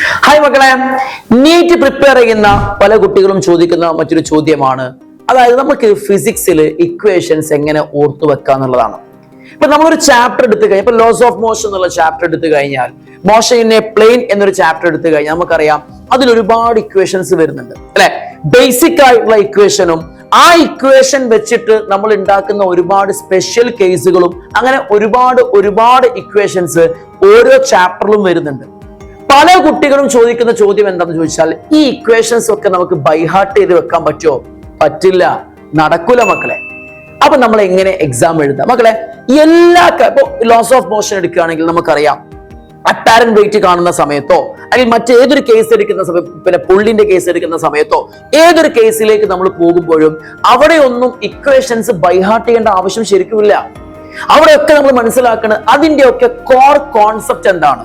Hi മക്കളെ, NEET prepare ചെയ്യുന്ന പല കുട്ടികളും ചോദിക്കുന്ന മറ്റൊരു ചോദ്യമാണ്, അതായത് നമുക്ക് ഫിസിക്സിൽ ഇക്വേഷൻസ് എങ്ങനെ ഓർത്തു വെക്കുക എന്നുള്ളതാണ്. ഇപ്പൊ നമ്മളൊരു ചാപ്റ്റർ എടുത്തു കഴിഞ്ഞാൽ, ഇപ്പൊ ലോസ് ഓഫ് മോഷൻ എന്നുള്ള ചാപ്റ്റർ എടുത്തു കഴിഞ്ഞാൽ, മോഷൻ ഇൻ എ പ്ലെയിൻ എന്നൊരു ചാപ്റ്റർ എടുത്തു കഴിഞ്ഞാൽ നമുക്കറിയാം അതിൽ ഒരുപാട് ഇക്വേഷൻസ് വരുന്നുണ്ട് അല്ലെ. ബേസിക് ആയിട്ടുള്ള ഇക്വേഷനും ആ ഇക്വേഷൻ വെച്ചിട്ട് നമ്മൾ ഉണ്ടാക്കുന്ന ഒരുപാട് സ്പെഷ്യൽ കേസുകളും, അങ്ങനെ ഒരുപാട് ഇക്വേഷൻസ് ഓരോ ചാപ്റ്ററിലും വരുന്നുണ്ട്. പല കുട്ടികളും ചോദിക്കുന്ന ചോദ്യം എന്താണെന്ന് ചോദിച്ചാൽ, ഈ ഇക്വേഷൻസ് ഒക്കെ നമുക്ക് ബൈഹാർട്ട് ചെയ്ത് വെക്കാൻ പറ്റുമോ? പറ്റില്ല, നടക്കൂല മക്കളെ. അപ്പൊ നമ്മൾ എങ്ങനെ എക്സാം എഴുതാം മക്കളെ? ഇപ്പൊ ലോസ് ഓഫ് മോഷൻ എടുക്കുകയാണെങ്കിൽ നമുക്കറിയാം, അപ്പാരന്റ് വെയിറ്റ് കാണുന്ന സമയത്തോ അല്ലെങ്കിൽ മറ്റേതൊരു കേസ് എടുക്കുന്ന സമയത്ത്, പിന്നെ പുള്ളിന്റെ കേസ് എടുക്കുന്ന സമയത്തോ, ഏതൊരു കേസിലേക്ക് നമ്മൾ പോകുമ്പോഴും അവിടെ ഒന്നും ഇക്വേഷൻസ് ബൈഹാർട്ട് ചെയ്യേണ്ട ആവശ്യം ശരിക്കുമില്ല. അവിടെയൊക്കെ നമ്മൾ മനസ്സിലാക്കുന്നത് അതിന്റെ ഒക്കെ കോർ കോൺസെപ്റ്റ് എന്താണ്,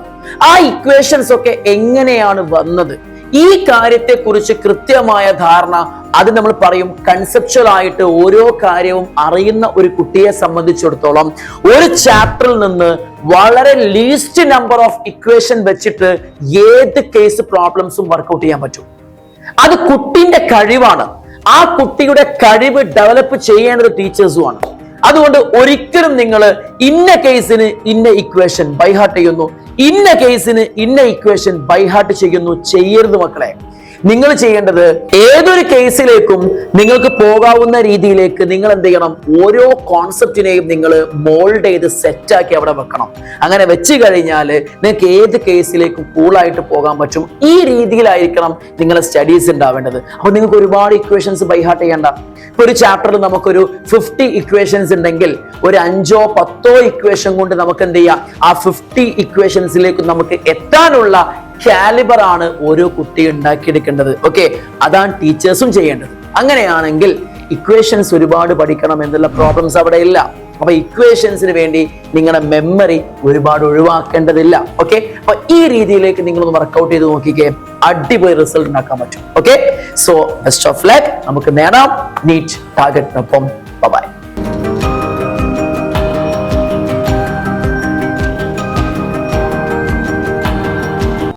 ആ ഇക്വേഷൻസ് ഒക്കെ എങ്ങനെയാണ് വന്നത്, ഈ കാര്യത്തെ കുറിച്ച് കൃത്യമായ ധാരണ, അത് നമ്മൾ പറയും കൺസെപ്ച്വൽ ആയിട്ട് ഓരോ കാര്യവും അറിയുന്ന ഒരു കുട്ടിയെ സംബന്ധിച്ചിടത്തോളം ഒരു ചാപ്റ്ററിൽ നിന്ന് വളരെ ലീസ്റ്റ് നമ്പർ ഓഫ് ഇക്വേഷൻ വെച്ചിട്ട് ഏത് കേസ് പ്രോബ്ലംസും വർക്ക്ഔട്ട് ചെയ്യാൻ പറ്റും. അത് കുട്ടിന്റെ കഴിവാണ്. ആ കുട്ടിയുടെ കഴിവ് ഡെവലപ്പ് ചെയ്യേണ്ടത് ടീച്ചേഴ്സുമാണ്. അതുകൊണ്ട് ഒരിക്കലും നിങ്ങൾ ഇന്ന കേസിന് ഇന്ന ഇക്വേഷൻ ബൈഹാർട്ട് ചെയ്യുന്നു, ഇന്ന കേസിന് ഇന്ന ഇക്വേഷൻ ബൈഹാർട്ട് ചെയ്യരുത് മക്കളെ. നിങ്ങൾ ചെയ്യേണ്ടത് ഏതൊരു കേസിലേക്കും നിങ്ങൾക്ക് പോകാവുന്ന രീതിയിലേക്ക് നിങ്ങൾ എന്ത് ചെയ്യണം, ഓരോ കോൺസെപ്റ്റിനെയും നിങ്ങൾ മോൾഡ് ചെയ്ത് സെറ്റാക്കി അവിടെ വെക്കണം. അങ്ങനെ വെച്ച് കഴിഞ്ഞാൽ നിങ്ങൾക്ക് ഏത് കേസിലേക്കും കൂളായിട്ട് പോകാൻ പറ്റും. ഈ രീതിയിലായിരിക്കണം നിങ്ങളുടെ സ്റ്റഡീസ് ഉണ്ടാവേണ്ടത്. അപ്പൊ നിങ്ങൾക്ക് ഒരുപാട് ഇക്വേഷൻസ് ബൈഹാർട്ട് ചെയ്യേണ്ട. ഇപ്പൊ ഒരു ചാപ്റ്ററിൽ നമുക്കൊരു 50 ഇക്വേഷൻസ് ഉണ്ടെങ്കിൽ ഒരു 5ഓ 10ഓ ഇക്വേഷൻ കൊണ്ട് നമുക്ക് എന്ത് ചെയ്യാം, ആ 50 ഇക്വേഷൻസിലേക്ക് നമുക്ക് എത്താനുള്ള കാലിബർ ആണ് ഓരോ കുട്ടി ഉണ്ടാക്കിയെടുക്കേണ്ടത്. ഓക്കെ, അതാണ് ടീച്ചേഴ്സും ചെയ്യേണ്ടത്. അങ്ങനെയാണെങ്കിൽ ഇക്വേഷൻസ് ഒരുപാട് പഠിക്കണം എന്നുള്ള പ്രോബ്ലംസ് അവിടെ ഇല്ല. അപ്പൊ ഇക്വേഷൻസിന് വേണ്ടി നിങ്ങളുടെ മെമ്മറി ഒരുപാട് ഒഴിവാക്കേണ്ടതില്ല. ഓക്കെ, അപ്പൊ ഈ രീതിയിലേക്ക് നിങ്ങളൊന്ന് വർക്ക്ഔട്ട് ചെയ്ത് നോക്കിക്കേ, അടിപൊളി റിസൾട്ട് ഉണ്ടാക്കാൻ പറ്റും. Okay, so best of luck. നമുക്ക് നേടാം നീറ്റ് ടാർഗറ്റിനൊപ്പം. ബൈ.